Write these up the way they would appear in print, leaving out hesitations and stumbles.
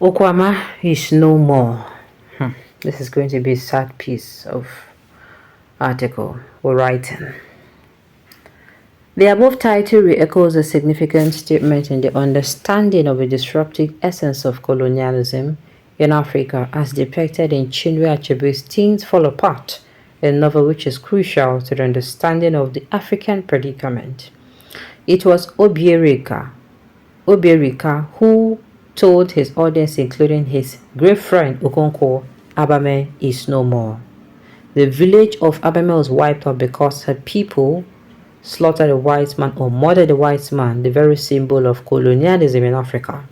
Okuama is no more. This is going to be a sad piece of article or writing. The above title re-echoes a significant statement in the understanding of the disruptive essence of colonialism in Africa as depicted in Chinwe Achebe's Things Fall Apart, a novel which is crucial to the understanding of the African predicament. It was Obierika who told his audience, including his great friend Okonkwo, Abame is no more. The village of Abame was wiped out because her people slaughtered a white man or murdered a white man, the very symbol of colonialism in Africa.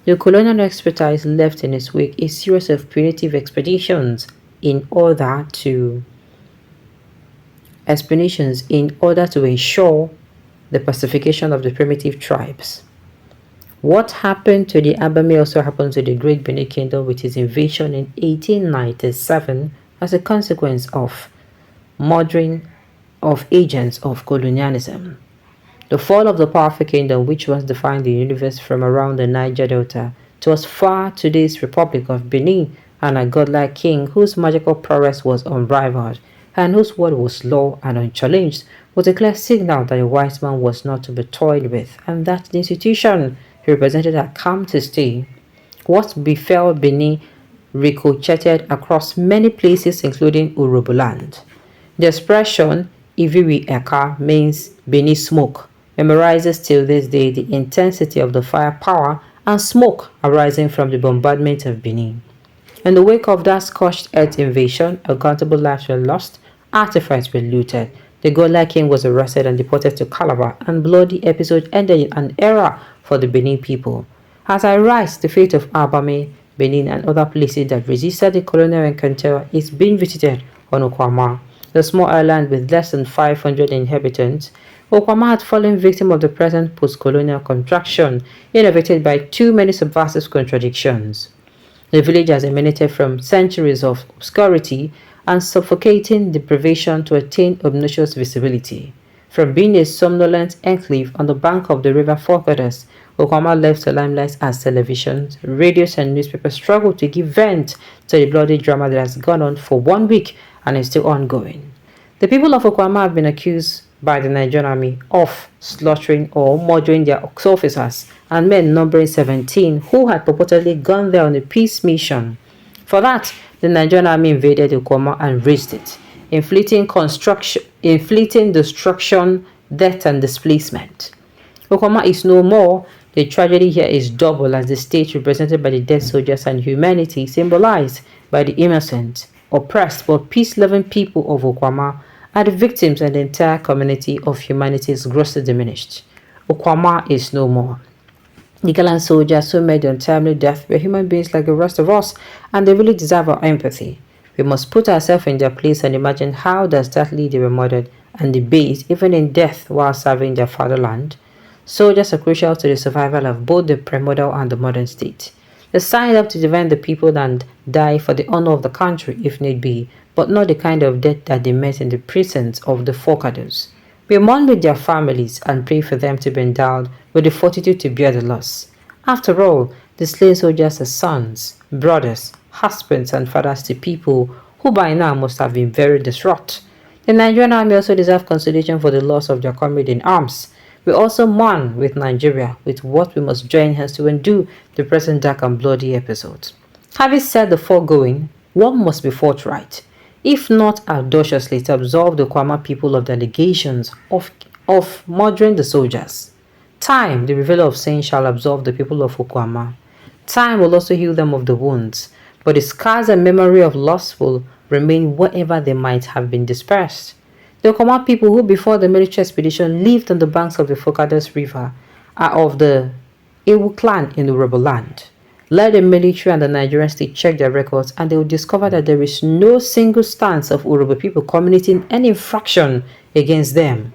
The colonial expertise left in its wake a series of punitive expeditions in order to ensure the pacification of the primitive tribes. What happened to the Abame also happened to the Great Benin Kingdom with its invasion in 1897 as a consequence of murdering of agents of colonialism. The fall of the powerful kingdom which once defined the universe from around the Niger Delta towards far today's Republic of Benin and a godlike king whose magical prowess was unrivaled and whose word was law and unchallenged was a clear signal that a white man was not to be toyed with and that the institution he represented had come to stay. What befell Benin ricocheted across many places including Uroboland. The expression Iviri Eka means Benin smoke memorizes till this day the intensity of the firepower and smoke arising from the bombardment of Benin. In the wake of that scorched earth invasion, uncountable lives were lost, artifacts were looted, the godlike king was arrested and deported to Calabar, and bloody episode ended in an era for the Benin people. As I write, the fate of Abame, Benin, and other places that resisted the colonial encounter is being visited on Okuama, the small island with less than 500 inhabitants. Okuama had fallen victim of the present post-colonial contraction, innovated by too many subversive contradictions. The village has emanated from centuries of obscurity and suffocating deprivation to attain obnoxious visibility. From being a somnolent enclave on the bank of the river Forcados, Okuama left the limelight as television, radios, and newspapers struggled to give vent to the bloody drama that has gone on for 1 week and is still ongoing. The people of Okuama have been accused by the Nigerian army of slaughtering or murdering their officers and men numbering 17 who had purportedly gone there on a peace mission. For that, the Nigerian army invaded Okuama and razed it, inflicting destruction, death, and displacement. Okuama is no more. The tragedy here is double as the state represented by the dead soldiers and humanity symbolized by the innocent, oppressed but peace-loving people of Okuama are the victims and the entire community of humanity is grossly diminished. Okuama is no more. The gallant soldiers who made the untimely death were human beings like the rest of us, and they really deserve our empathy. We must put ourselves in their place and imagine how dastardly they were murdered and debased even in death while serving their fatherland. Soldiers are crucial to the survival of both the primordial and the modern state. They signed up to defend the people and die for the honor of the country if need be, but not the kind of death that they met in the prisons of the Forcados. We mourn with their families and pray for them to be endowed with the fortitude to bear the loss. After all, the slain soldiers are sons, brothers, husbands, and fathers to people who by now must have been very distraught. The Nigerian army also deserves consolation for the loss of their comrade in arms. We also mourn with Nigeria with what we must join hands to undo the present dark and bloody episodes. Having said the foregoing, one must be forthright, if not audaciously, to absolve the Okuama people of the allegations of murdering the soldiers. Time, the revealer of sin, shall absolve the people of Okuama. Time will also heal them of the wounds, but the scars and memory of loss will remain wherever they might have been dispersed. The Okuama people who before the military expedition lived on the banks of the Forcados River are of the Ewu clan in Uroboland. Let the military and the Nigerian state check their records and they will discover that there is no single stance of Urobo people committing any infraction against them.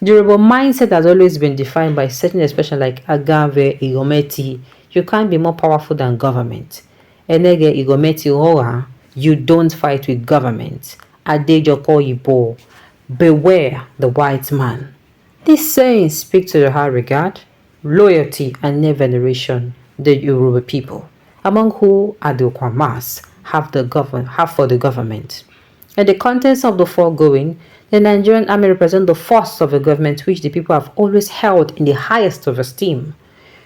The Urobo mindset has always been defined by certain expressions like agave, igometi. You can't be more powerful than government. Enege igometi oha, you don't fight with government. Adejoko ibo, beware the white man. These sayings speak to the high regard, loyalty, and veneration the Yoruba people, among who are the Okuamas have for the government. In the context of the foregoing, the Nigerian army represents the force of a government which the people have always held in the highest of esteem.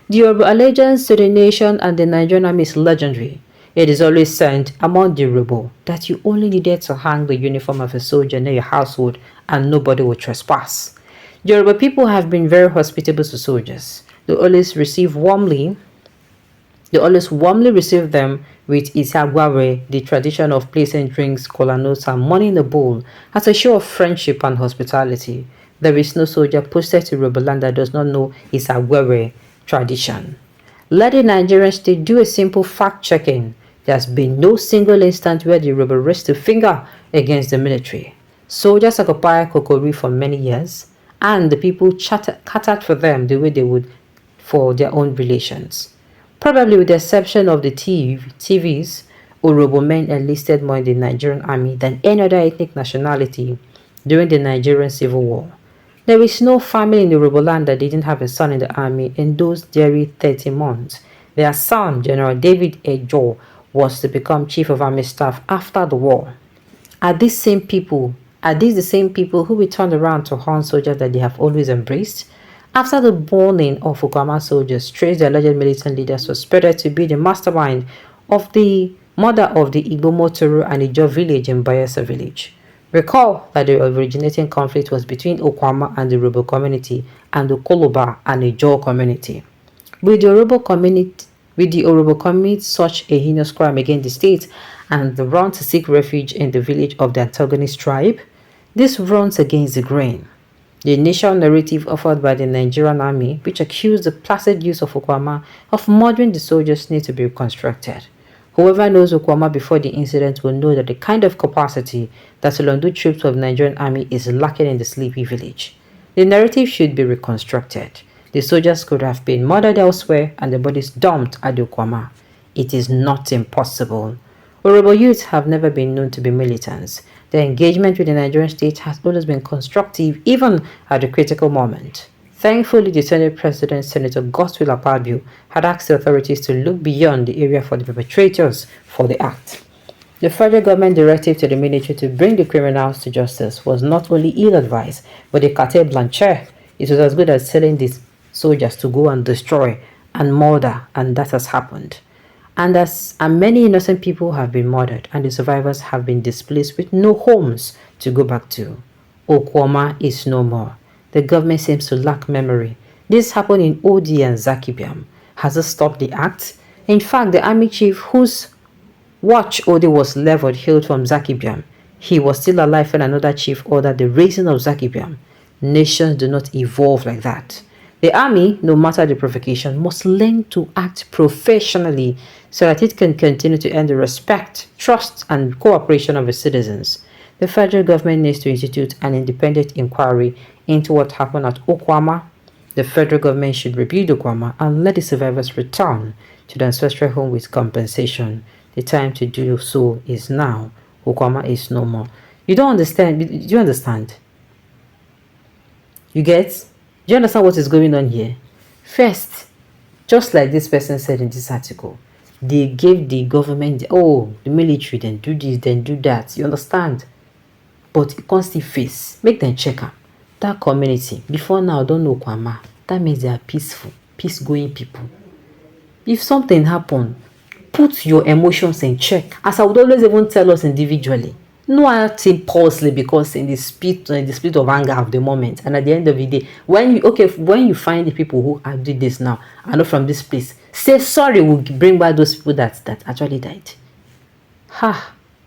The Yoruba allegiance to the nation and the Nigerian army is legendary. It is always said among the Yoruba that you only needed to hang the uniform of a soldier near your household and nobody would trespass. The Yoruba people have been very hospitable to soldiers. They always warmly receive them with isagware, the tradition of placing drinks, kola notes, and money in a bowl as a show of friendship and hospitality. There is no soldier posted to Yoruba land that does not know isagware tradition. Let the Nigerian state do a simple fact-checking. There has been no single instance where the Yoruba raised a finger against the military. Soldiers occupied Kokori for many years, and the people catered for them the way they would for their own relations. Probably with the exception of the TVs, Urhobo men enlisted more in the Nigerian army than any other ethnic nationality during the Nigerian Civil War. There is no family in the Urhobo land that didn't have a son in the army in those dear 30 months. Their son, General David Ejo, was to become Chief of Army Staff after the war. Are these the same people who will turn around to hunt soldiers that they have always embraced? After the burning of Okuama soldiers, traced the alleged militant leader suspected to be the mastermind of the murder of the Igbo Motoro and Ijo village in Bayelsa village. Recall that the originating conflict was between Okuama and the Yoruba community and the Koloba and Ijo community. Will the Yoruba commit such a heinous crime against the state and run to seek refuge in the village of the antagonist tribe? This runs against the grain. The initial narrative offered by the Nigerian army, which accused the placid use of Okuama of murdering the soldiers, needs to be reconstructed. Whoever knows Okuama before the incident will know that the kind of capacity that Solondu troops of the Nigerian army is lacking in the sleepy village. The narrative should be reconstructed. The soldiers could have been murdered elsewhere and the bodies dumped at Okuama. It is not impossible. Yoruba youths have never been known to be militants. Their engagement with the Nigerian state has always been constructive, even at the critical moment. Thankfully, the Senate President, Senator Godswill Akpabio, had asked the authorities to look beyond the area for the perpetrators for the act. The federal government directive to the military to bring the criminals to justice was not only ill-advised, but a carte blanche. It was as good as telling these soldiers to go and destroy and murder, and that has happened. And many innocent people have been murdered, and the survivors have been displaced with no homes to go back to. Okuama is no more. The government seems to lack memory. This happened in Odi and Zakibiam. Has it stopped the act? In fact, the army chief whose watch Odi was leveled hailed from Zakibiam. He was still alive when another chief ordered the raising of Zakibiam. Nations do not evolve like that. The army, no matter the provocation, must learn to act professionally so that it can continue to earn the respect, trust, and cooperation of its citizens. The federal government needs to institute an independent inquiry into what happened at Okuama. The federal government should rebuild Okuama and let the survivors return to the ancestral home with compensation. The time to do so is now. Okuama is no more. You don't understand? Do you understand? You get? Do you understand what is going on here? First, just like this person said in this article, they gave the government, the military, then do this, then do that. You understand? But you can't still face. Make them check them. That community, before now, don't know Kwama. That means they are peaceful, peace-going people. If something happen, put your emotions in check. As I would always even tell us individually. No act impulsively because in the speed of anger of the moment, and at the end of the day, when you find the people who are doing this now, I know from this place, say sorry. We'll bring back those people that actually died.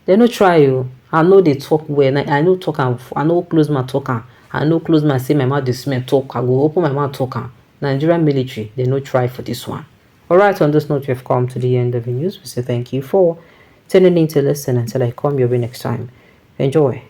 They no try you. I know they talk well. I know talk. I know close my talk. I know close my say my mouth this smell talk. I go open my mouth talk. Nigerian military, they no try for this one. Alright, on this note, we have come to the end of the news. We say thank you for tuning in to listen until I come your way next time. Enjoy.